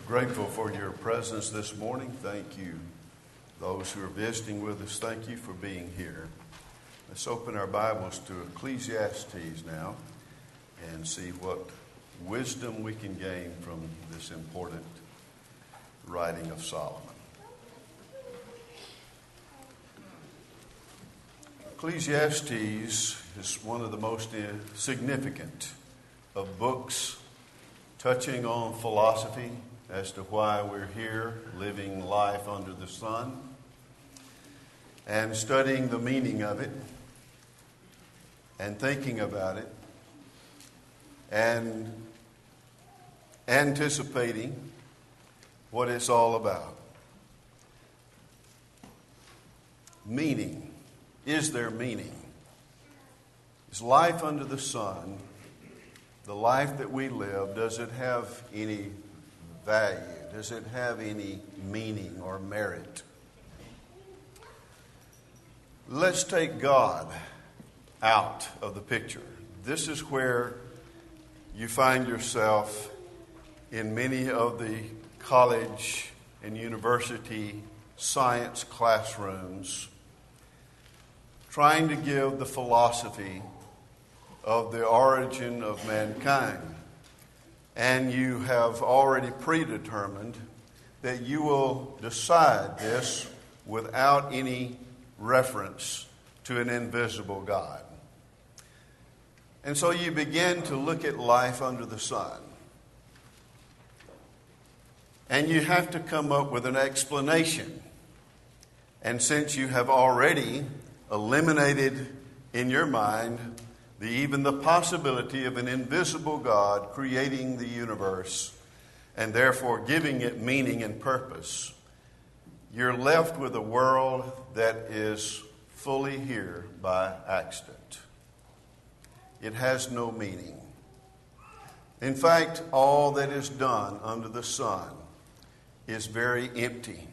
Grateful for your presence this morning. Thank you. Those who are visiting with us, thank you for being here. Let's open our Bibles to Ecclesiastes now and see what wisdom we can gain from this important writing of Solomon. Ecclesiastes is one of the most significant of books touching on philosophy as to why we're here living life under the sun and studying the meaning of it and thinking about it and anticipating what it's all about. Meaning. Is there meaning? Is life under the sun, the life that we live, does it have any value? Does it have any meaning or merit? Let's take God out of the picture. This is where you find yourself in many of the college and university science classrooms, trying to give the philosophy of the origin of mankind. And you have already predetermined that you will decide this without any reference to an invisible God. And so you begin to look at life under the sun. And you have to come up with an explanation. And since you have already eliminated in your mind even the possibility of an invisible God creating the universe and therefore giving it meaning and purpose, you're left with a world that is fully here by accident. It has no meaning. In fact, all that is done under the sun is very empty.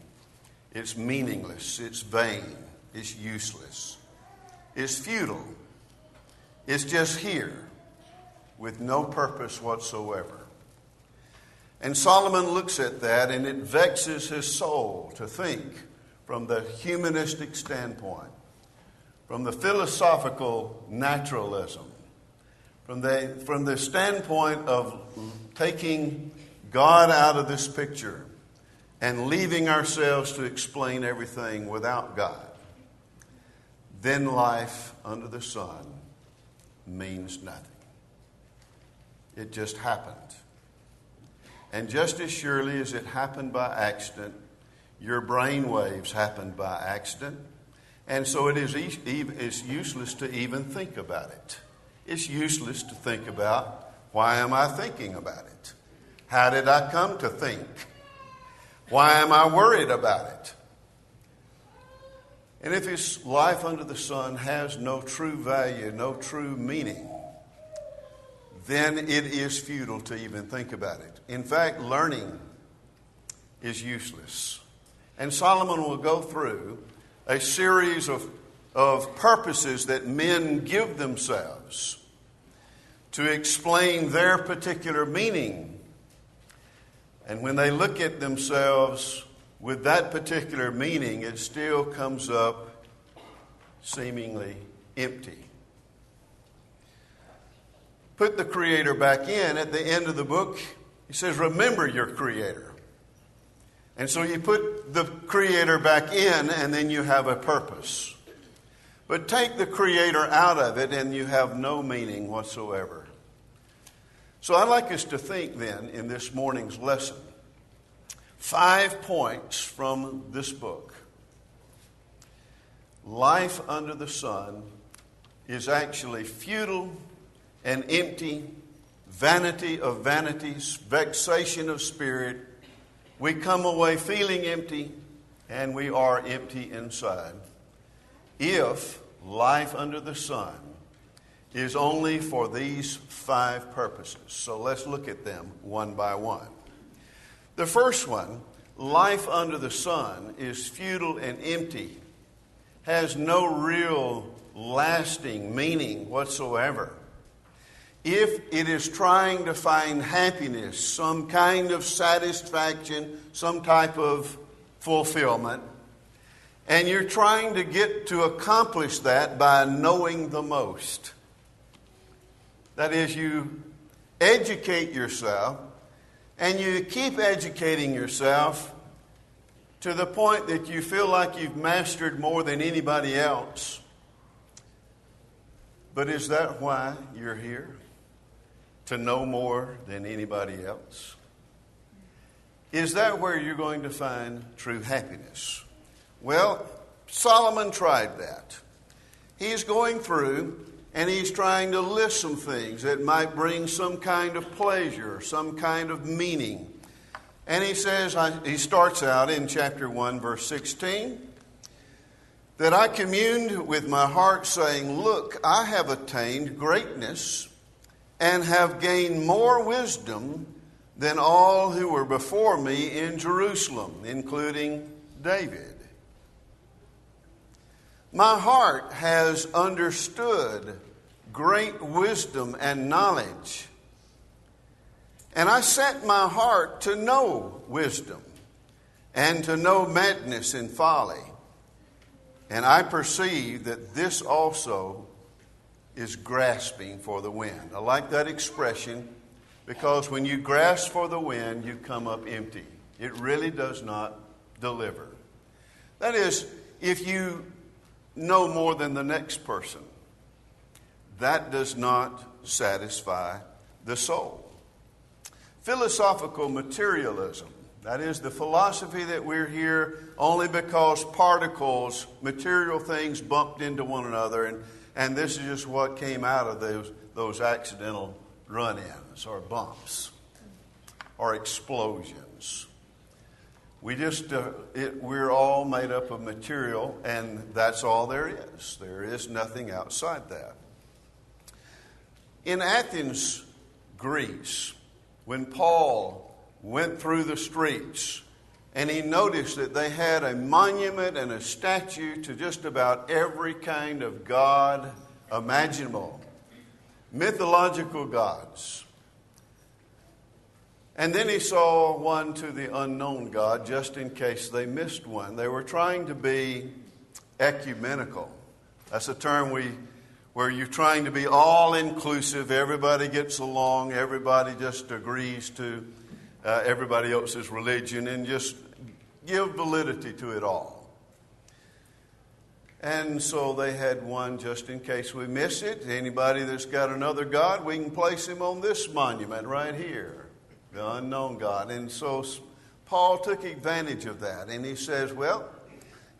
It's meaningless. It's vain. It's useless. It's futile. It's just here with no purpose whatsoever. And Solomon looks at that, and it vexes his soul to think from the humanistic standpoint, from the philosophical naturalism, from the standpoint of taking God out of this picture and leaving ourselves to explain everything without God. Then life under the sun means nothing. It just happened. And just as surely as it happened by accident, your brain waves happened by accident. And so it is useless to even think about it. It's useless to think about, why am I thinking about it? How did I come to think? Why am I worried about it? And if his life under the sun has no true value, no true meaning, then it is futile to even think about it. In fact, learning is useless. And Solomon will go through a series of purposes that men give themselves to explain their particular meaning. And when they look at themselves with that particular meaning, it still comes up seemingly empty. Put the Creator back in. At the end of the book, he says, remember your Creator. And so you put the Creator back in, and then you have a purpose. But take the Creator out of it, and you have no meaning whatsoever. So I'd like us to think then in this morning's lesson 5 points from this book. Life under the sun is actually futile and empty, vanity of vanities, vexation of spirit. We come away feeling empty, and we are empty inside. If life under the sun is only for these 5 purposes. So let's look at them one by one. The first one, life under the sun is futile and empty, has no real lasting meaning whatsoever. if it is trying to find happiness, some kind of satisfaction, some type of fulfillment, and you're trying to get to accomplish that by knowing the most. That is, you educate yourself, and you keep educating yourself to the point that you feel like you've mastered more than anybody else. But is that why you're here? To know more than anybody else? Is that where you're going to find true happiness? Well, Solomon tried that. He's going through and he's trying to list some things that might bring some kind of pleasure, some kind of meaning. And he says, he starts out in chapter 1, verse 16, that I communed with my heart, saying, look, I have attained greatness and have gained more wisdom than all who were before me in Jerusalem, including David. My heart has understood great wisdom and knowledge. And I set my heart to know wisdom and to know madness and folly. And I perceive that this also is grasping for the wind. I like that expression because when you grasp for the wind, you come up empty. It really does not deliver. That is, if you know more than the next person, that does not satisfy the soul. Philosophical materialism, that is the philosophy that we're here only because particles, material things bumped into one another, and this is just what came out of those accidental run-ins or bumps or explosions. We're all made up of material, and that's all there is. There is nothing outside that. In Athens, Greece, when Paul went through the streets and he noticed that they had a monument and a statue to just about every kind of god imaginable, mythological gods. And then he saw one to the unknown God, just in case they missed one. They were trying to be ecumenical. That's a term where you're trying to be all-inclusive. Everybody gets along. Everybody just agrees to everybody else's religion and just give validity to it all. And so they had one just in case we miss it. Anybody that's got another God, we can place him on this monument right here. The unknown God. And so Paul took advantage of that. And he says, well,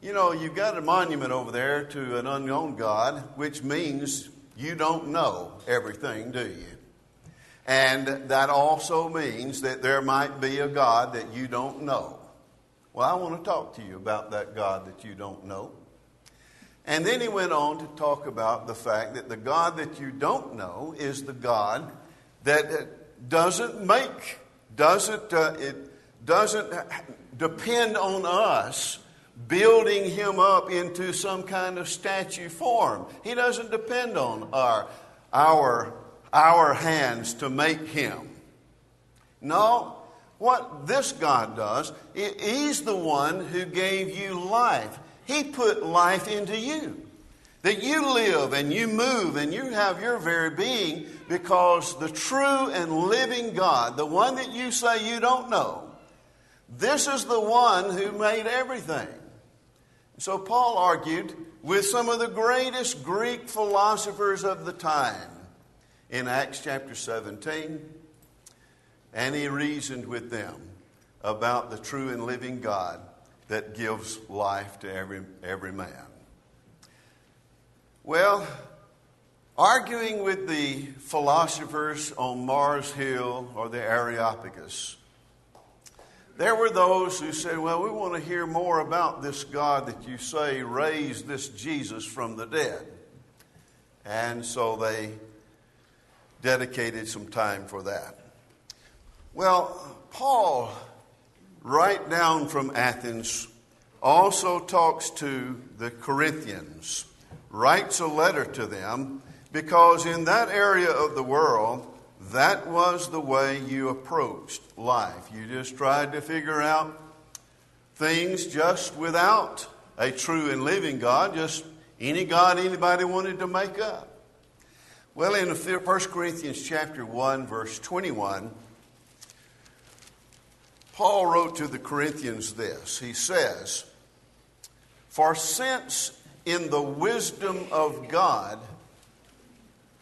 you know, you've got a monument over there to an unknown God, which means you don't know everything, do you? And that also means that there might be a God that you don't know. Well, I want to talk to you about that God that you don't know. And then he went on to talk about the fact that the God that you don't know is the God that doesn't depend on us building him up into some kind of statue form. He doesn't depend on our hands to make him. No, what this God does, he's the one who gave you life. He put life into you. That you live and you move and you have your very being because the true and living God, the one that you say you don't know, this is the one who made everything. So Paul argued with some of the greatest Greek philosophers of the time in Acts chapter 17, and he reasoned with them about the true and living God that gives life to every man. Well, arguing with the philosophers on Mars Hill or the Areopagus, there were those who said, well, we want to hear more about this God that you say raised this Jesus from the dead. And so they dedicated some time for that. Well, Paul, right down from Athens, also talks to the Corinthians, writes a letter to them Because in that area of the world, that was the way you approached life. You just tried to figure out things just without a true and living God, just any God anybody wanted to make up. Well, in 1 Corinthians chapter 1, verse 21, Paul wrote to the Corinthians this. He says, "For since in the wisdom of God,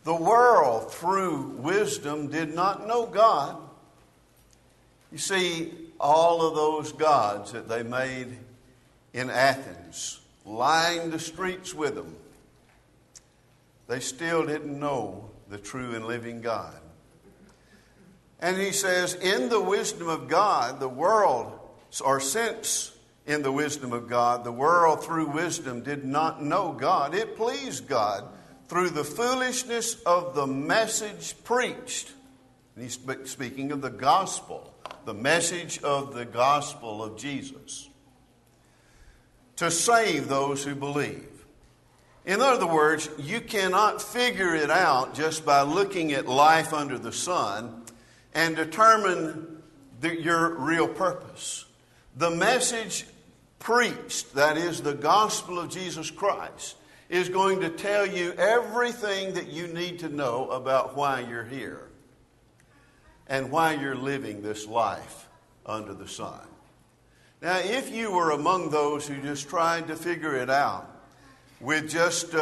the world through wisdom did not know God." You see, all of those gods that they made in Athens, lined the streets with them, they still didn't know the true and living God. And he says, in the wisdom of God, the world, or since in the wisdom of God, the world through wisdom did not know God, it pleased God through the foolishness of the message preached. And he's speaking of the gospel, the message of the gospel of Jesus, to save those who believe. In other words, you cannot figure it out just by looking at life under the sun and determine your real purpose. The message preached, that is the gospel of Jesus Christ, is going to tell you everything that you need to know about why you're here and why you're living this life under the sun. Now, if you were among those who just tried to figure it out with just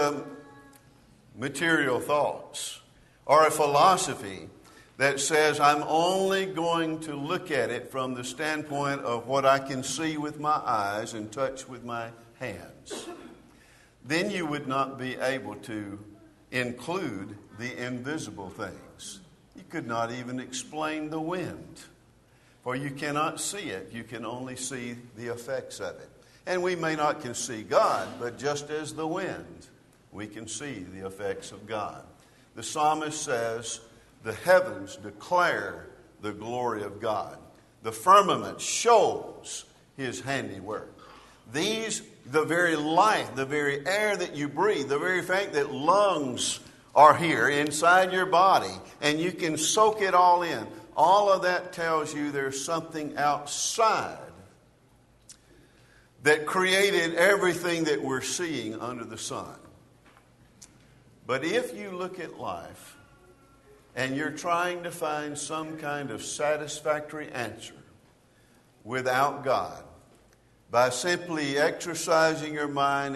material thoughts or a philosophy that says, I'm only going to look at it from the standpoint of what I can see with my eyes and touch with my hands, then you would not be able to include the invisible things. You could not even explain the wind, for you cannot see it. You can only see the effects of it. And we may not can see God, but just as the wind, we can see the effects of God. The psalmist says, the heavens declare the glory of God. The firmament shows his handiwork. These, the very life, the very air that you breathe, the very fact that lungs are here inside your body and you can soak it all in, all of that tells you there's something outside that created everything that we're seeing under the sun. But if you look at life and you're trying to find some kind of satisfactory answer without God, by simply exercising your mind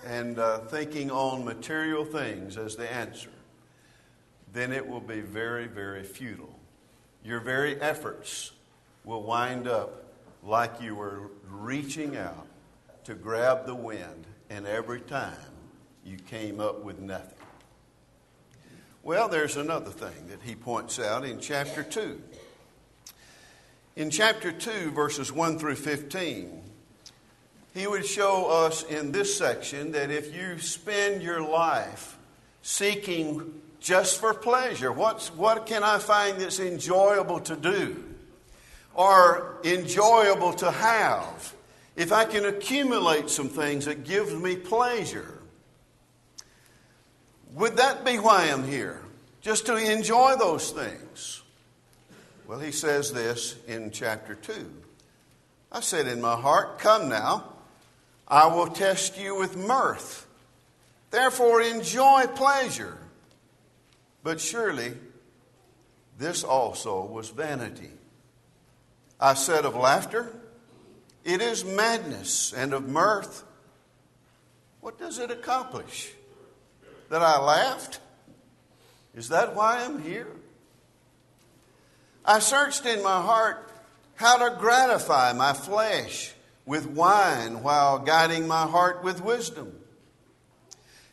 and thinking on material things as the answer, then it will be very, very futile. Your very efforts will wind up like you were reaching out to grab the wind, and every time you came up with nothing. Well, there's another thing that he points out in chapter 2. In chapter 2, verses 1 through 15, he would show us in this section that if you spend your life seeking just for pleasure, what can I find that's enjoyable to do or enjoyable to have? If I can accumulate some things that gives me pleasure, would that be why I'm here? Just to enjoy those things? Well, he says this in chapter 2. I said in my heart, come now, I will test you with mirth. Therefore enjoy pleasure. But surely this also was vanity. I said of laughter, it is madness, and of mirth, what does it accomplish? That I laughed? Is that why I'm here? I searched in my heart how to gratify my flesh with wine while guiding my heart with wisdom,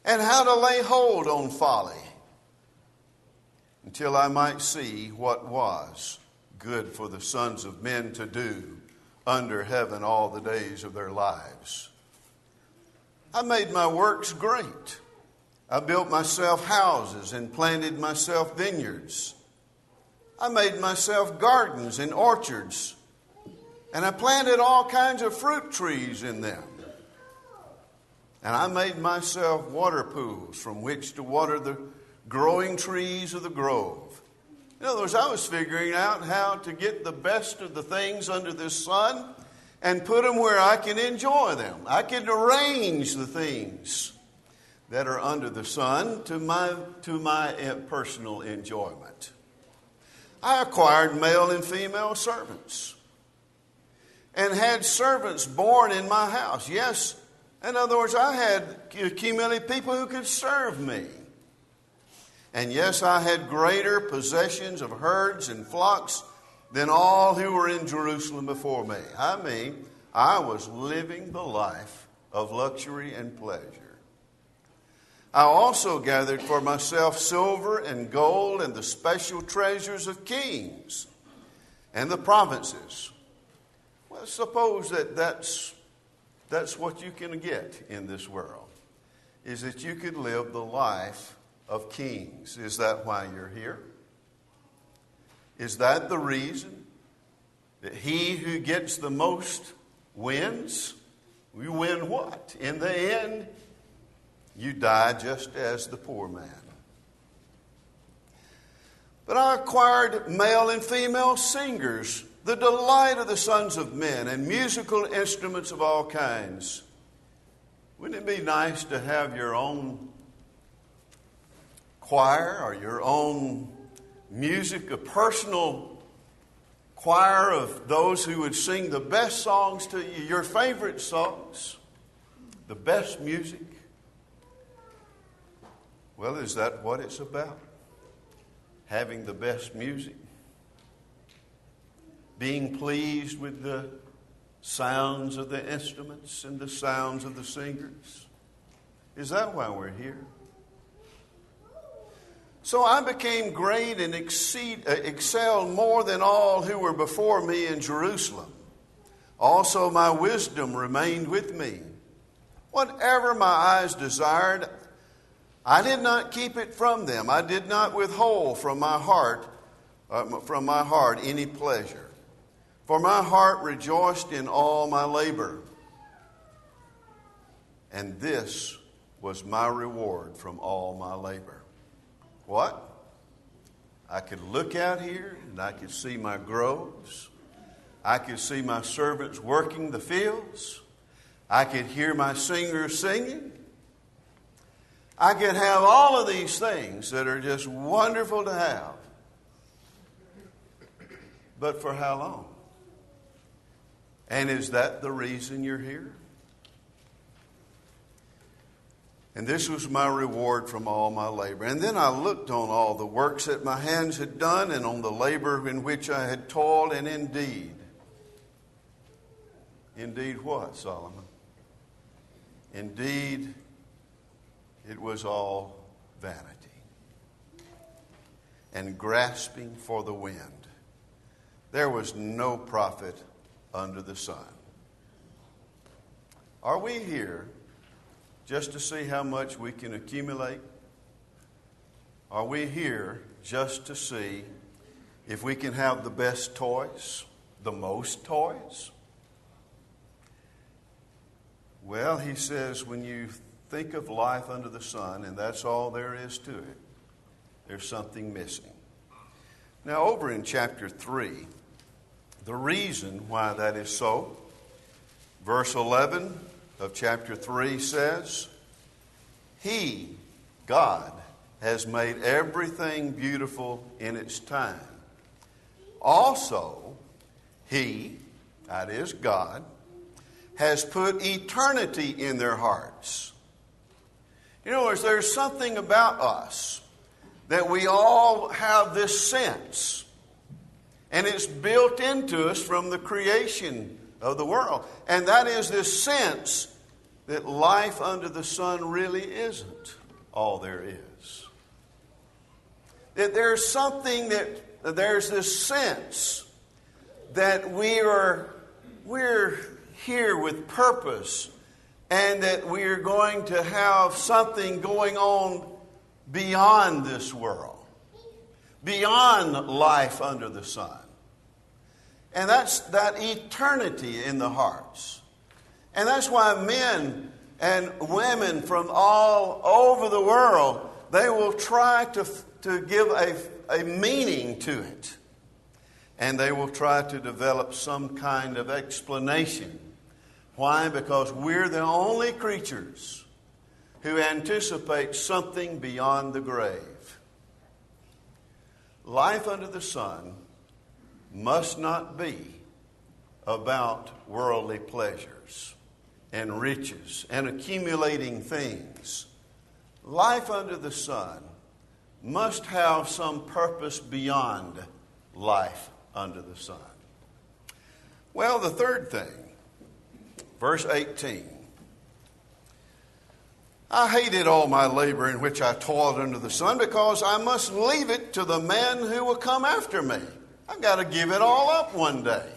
and how to lay hold on folly until I might see what was good for the sons of men to do under heaven all the days of their lives. I made my works great. I built myself houses and planted myself vineyards. I made myself gardens and orchards, and I planted all kinds of fruit trees in them. And I made myself water pools from which to water the growing trees of the grove. In other words, I was figuring out how to get the best of the things under this sun and put them where I can enjoy them. I can arrange the things that are under the sun to my personal enjoyment. I acquired male and female servants and had servants born in my house. Yes, in other words, I had accumulated people who could serve me. And yes, I had greater possessions of herds and flocks than all who were in Jerusalem before me. I mean, I was living the life of luxury and pleasure. I also gathered for myself silver and gold and the special treasures of kings and the provinces. Well, suppose that's what you can get in this world, is that you could live the life of kings. Is that why you're here? Is that the reason that he who gets the most wins? We win what? In the end, you die just as the poor man. But I acquired male and female singers, the delight of the sons of men, and musical instruments of all kinds. Wouldn't it be nice to have your own choir or your own music, a personal choir of those who would sing the best songs to you, your favorite songs, the best music? Well, is that what it's about? Having the best music? Being pleased with the sounds of the instruments and the sounds of the singers? Is that why we're here? So I became great and excelled more than all who were before me in Jerusalem. Also my wisdom remained with me. Whatever my eyes desired, I did not keep it from them. I did not withhold from my heart any pleasure. For my heart rejoiced in all my labor. And this was my reward from all my labor. What? I could look out here and I could see my groves. I could see my servants working the fields. I could hear my singers singing. I could have all of these things that are just wonderful to have. But for how long? And is that the reason you're here? And this was my reward from all my labor. And then I looked on all the works that my hands had done and on the labor in which I had toiled, and indeed what, Solomon? Indeed, it was all vanity and grasping for the wind. There was no profit under the sun. Are we here just to see how much we can accumulate? Are we here just to see if we can have the best toys, the most toys? Well, he says, when you think of life under the sun, and that's all there is to it, there's something missing. Now, over in chapter 3, the reason why that is so, verse 11 of chapter 3 says, He, God, has made everything beautiful in its time. Also, He, that is God, has put eternity in their hearts. In other words, there's something about us that we all have this sense, and it's built into us from the creation of the world. And that is this sense that life under the sun really isn't all there is. That there's something there's this sense that we're here with purpose, and that we're going to have something going on beyond this world, beyond life under the sun. And that's that eternity in the hearts. And that's why men and women from all over the world They will try to give a meaning to it. And they will try to develop some kind of explanation. Why? Because we're the only creatures who anticipate something beyond the grave. Life under the sun must not be about worldly pleasures and riches and accumulating things. Life under the sun must have some purpose beyond life under the sun. Well, the third thing, verse 18. I hated all my labor in which I toiled under the sun, because I must leave it to the man who will come after me. I've got to give it all up one day.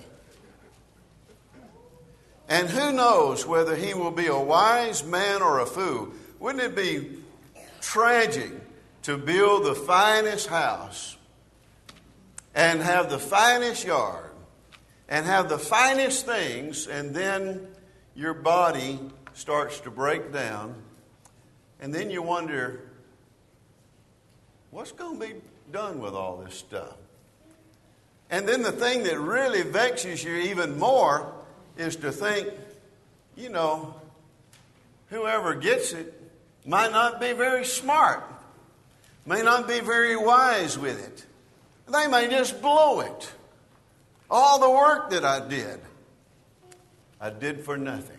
And who knows whether he will be a wise man or a fool? Wouldn't it be tragic to build the finest house and have the finest yard and have the finest things, and then your body starts to break down, and then you wonder, what's going to be done with all this stuff? And then the thing that really vexes you even more is to think, whoever gets it might not be very smart, may not be very wise with it. They may just blow it. All the work that I did for nothing.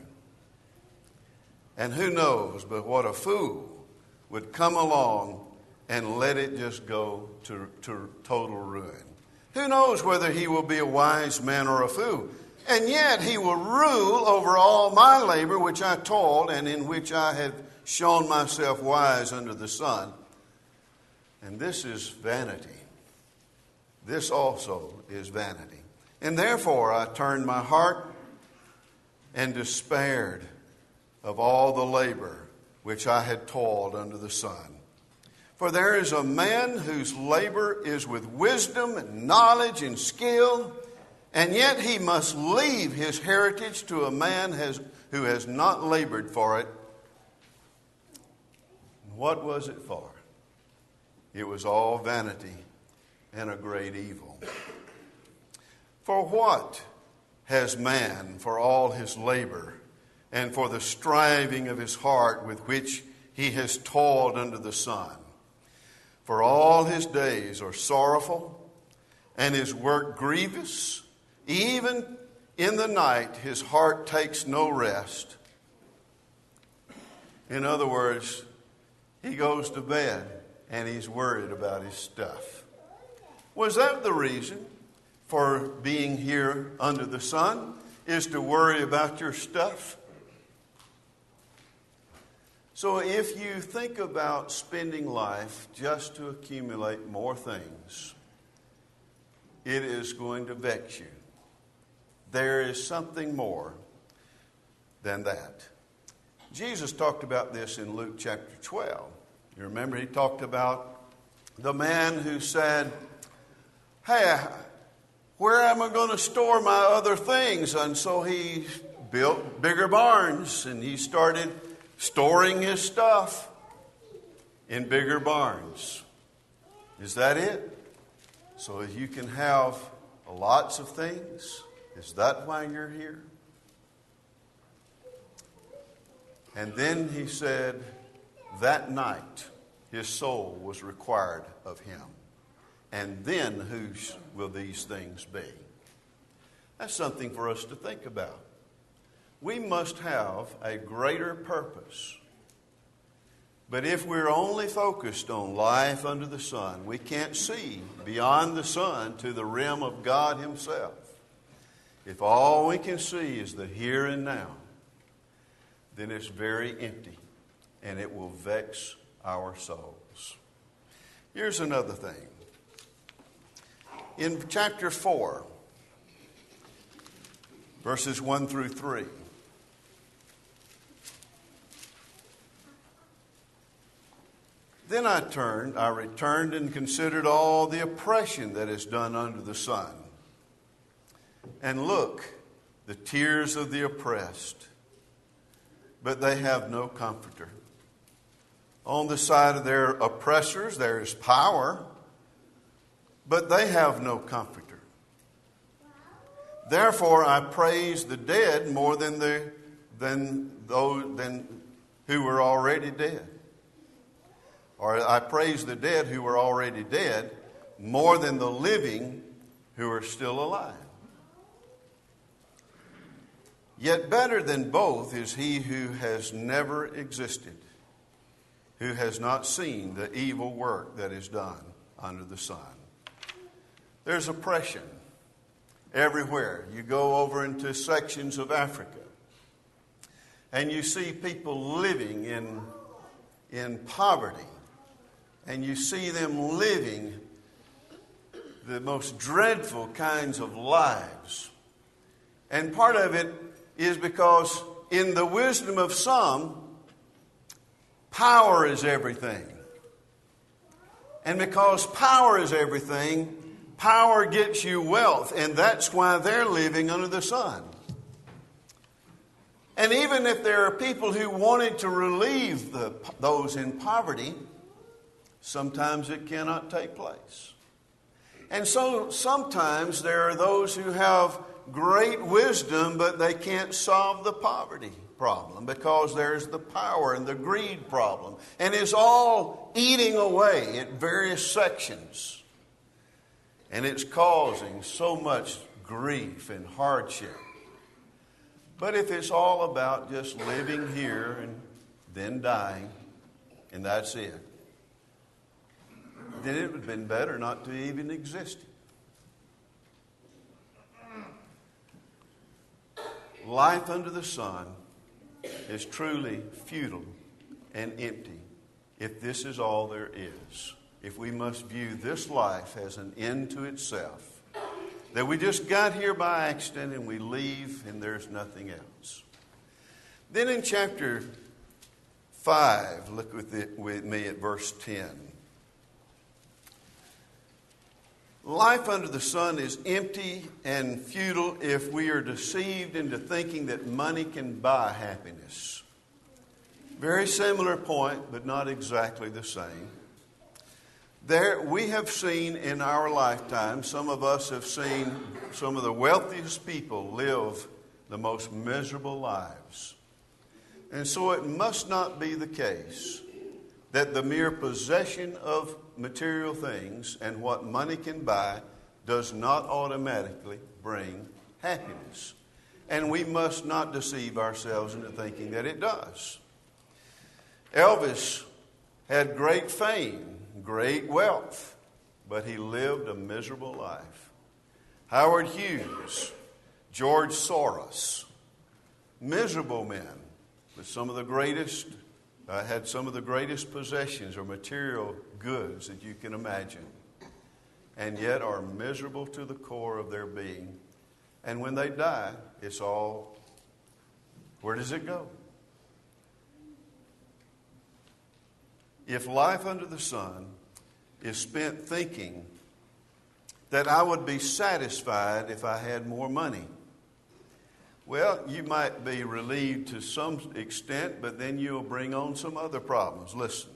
And who knows but what a fool would come along and let it just go to total ruin. Who knows whether he will be a wise man or a fool? And yet he will rule over all my labor which I toiled, and in which I have shown myself wise under the sun. And this is vanity. This also is vanity. And therefore I turned my heart and despaired of all the labor which I had toiled under the sun. For there is a man whose labor is with wisdom and knowledge and skill, and yet he must leave his heritage to a man who has not labored for it. What was it for? It was all vanity and a great evil. For what has man for all his labor and for the striving of his heart with which he has toiled under the sun? For all his days are sorrowful, and his work grievous. Even in the night his heart takes no rest. In other words, he goes to bed and he's worried about his stuff. Was that the reason for being here under the sun, is to worry about your stuff? So if you think about spending life just to accumulate more things, it is going to vex you. There is something more than that. Jesus talked about this in Luke chapter 12. You remember he talked about the man who said, hey, where am I going to store my other things? And so he built bigger barns, and he started storing his stuff in bigger barns. Is that it? So you can have lots of things? Is that why you're here? And then he said, that night his soul was required of him. And then whose will these things be? That's something for us to think about. We must have a greater purpose. But if we're only focused on life under the sun, we can't see beyond the sun to the realm of God himself. If all we can see is the here and now, then it's very empty, and it will vex our souls. Here's another thing. In chapter 4, verses 1 through 3, then I returned and considered all the oppression that is done under the sun. And look, the tears of the oppressed, but they have no comforter. On the side of their oppressors, there is power, but they have no comforter. Therefore, I praise the dead more than who were already dead. Or I praise the dead who were already dead more than the living who are still alive. Yet better than both is he who has never existed, who has not seen the evil work that is done under the sun. There's oppression everywhere. You go over into sections of Africa, and you see people living in poverty, and you see them living the most dreadful kinds of lives. And part of it is because in the wisdom of some, power is everything. And because power is everything, power gets you wealth, and that's why they're living under the sun. And even if there are people who wanted to relieve those in poverty, sometimes it cannot take place. And so sometimes there are those who have great wisdom, but they can't solve the poverty problem because there's the power and the greed problem. And it's all eating away at various sections. And it's causing so much grief and hardship. But if it's all about just living here and then dying, and that's it, then it would have been better not to even exist. Life under the sun is truly futile and empty if this is all there is. If we must view this life as an end to itself, that we just got here by accident and we leave and there's nothing else. Then in chapter 5, look with me at verse 10. Life under the sun is empty and futile if we are deceived into thinking that money can buy happiness. Very similar point, but not exactly the same. There, we have seen in our lifetime, some of us have seen some of the wealthiest people live the most miserable lives. And so it must not be the case that the mere possession of material things and what money can buy does not automatically bring happiness. And we must not deceive ourselves into thinking that it does. Elvis had great fame, great wealth, but he lived a miserable life. Howard Hughes, George Soros, miserable men, with some of the greatest had some of the greatest possessions or material goods that you can imagine, and yet are miserable to the core of their being. And when they die, it's all, where does it go? If life under the sun is spent thinking that I would be satisfied if I had more money, well, you might be relieved to some extent, but then you'll bring on some other problems. Listen,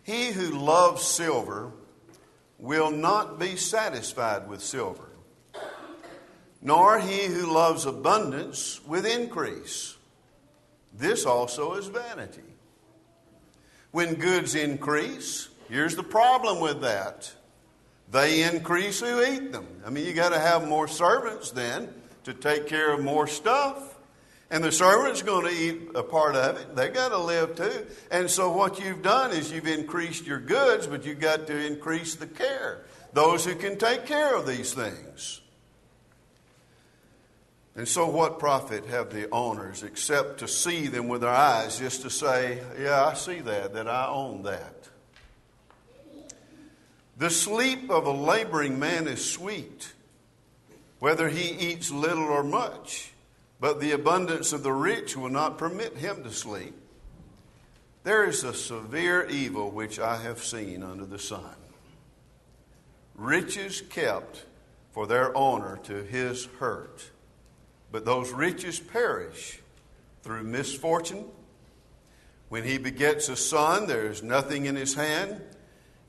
he who loves silver will not be satisfied with silver, nor he who loves abundance with increase. This also is vanity. When goods increase, here's the problem with that. They increase who eat them. I mean, you got to have more servants then to take care of more stuff. And the servant's going to eat a part of it. They got to live too. And so what you've done is you've increased your goods, but you've got to increase the care. Those who can take care of these things. And so what profit have the owners except to see them with their eyes, just to say, yeah, I see that I own that. The sleep of a laboring man is sweet, whether he eats little or much, but the abundance of the rich will not permit him to sleep. There is a severe evil which I have seen under the sun. Riches kept for their owner to his hurt, but those riches perish through misfortune, When he begets a son, there is nothing in his hand.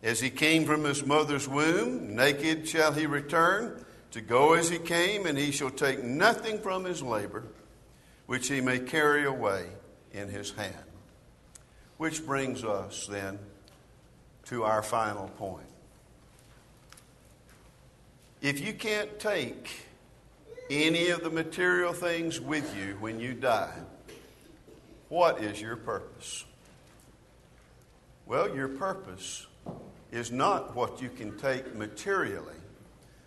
As he came from his mother's womb, naked shall he return, to go as he came, and he shall take nothing from his labor, which he may carry away in his hand. Which brings us then to our final point. If you can't take any of the material things with you when you die, what is your purpose? Well, your purpose is not what you can take materially,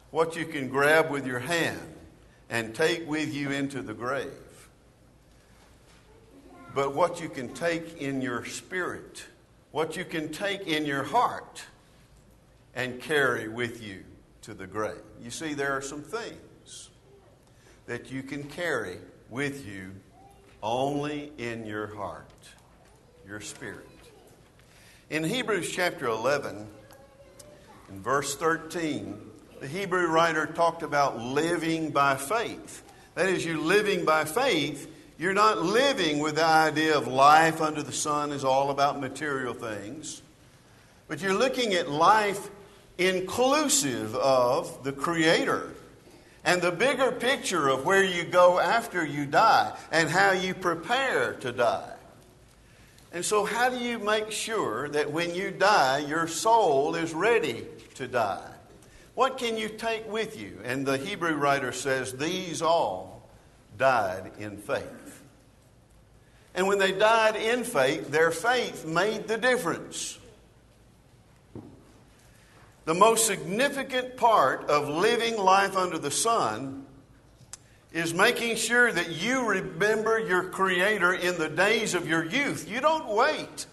what you can grab with your hand and take with you into the grave, but what you can take in your spirit, what you can take in your heart and carry with you to the grave. You see, there are some things that you can carry with you only in your heart, your spirit. In Hebrews chapter 11, in verse 13, the Hebrew writer talked about living by faith. That is, you living by faith, you're not living with the idea of life under the sun is all about material things, but you're looking at life inclusive of the Creator and the bigger picture of where you go after you die and how you prepare to die. And so how do you make sure that when you die, your soul is ready to die? What can you take with you? And the Hebrew writer says, these all died in faith. And when they died in faith, their faith made the difference. The most significant part of living life under the sun is making sure that you remember your Creator in the days of your youth. You don't wait.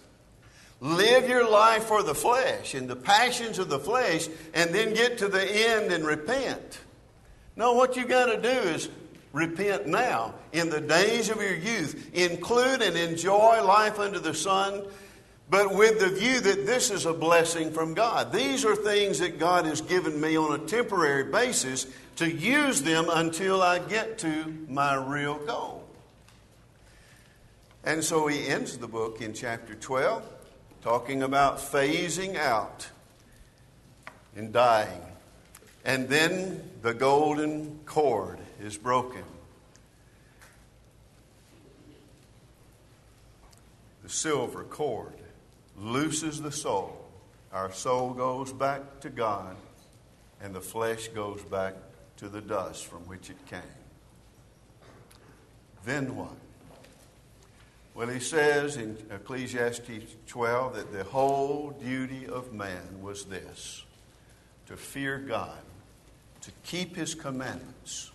Live your life for the flesh and the passions of the flesh and then get to the end and repent. No, what you got to do is repent now in the days of your youth. Include and enjoy life under the sun, but with the view that this is a blessing from God. These are things that God has given me on a temporary basis to use them until I get to my real goal. And so he ends the book in chapter 12 talking about phasing out and dying. And then the golden cord is broken. The silver cord looses the soul. Our soul goes back to God, and the flesh goes back to the dust from which it came. Then what? Well, he says in Ecclesiastes 12 that the whole duty of man was this: to fear God, to keep His commandments.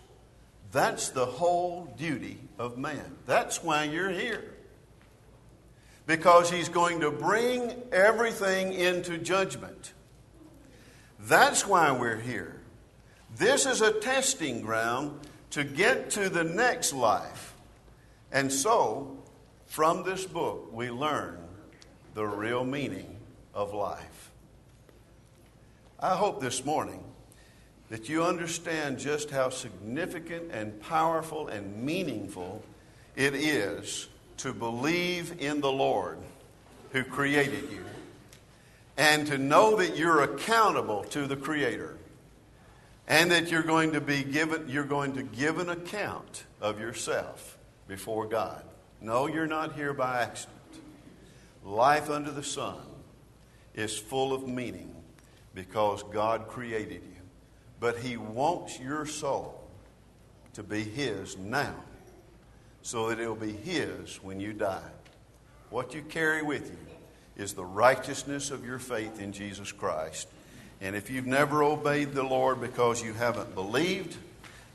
That's the whole duty of man. That's why you're here. Because He's going to bring everything into judgment. That's why we're here. This is a testing ground to get to the next life. And so, from this book, we learn the real meaning of life. I hope this morning that you understand just how significant and powerful and meaningful it is to believe in the Lord who created you and to know that you're accountable to the Creator and that you're going to give an account of yourself before God. No, you're not here by accident. Life under the sun is full of meaning because God created you. But He wants your soul to be His now so that it will be His when you die. What you carry with you is the righteousness of your faith in Jesus Christ. And if you've never obeyed the Lord because you haven't believed,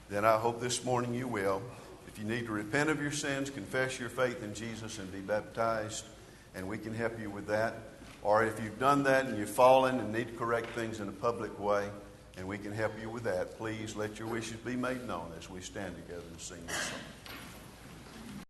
then I hope this morning you will. If you need to repent of your sins, confess your faith in Jesus and be baptized, and we can help you with that. Or if you've done that and you've fallen and need to correct things in a public way, and we can help you with that, please let your wishes be made known as we stand together and sing this song.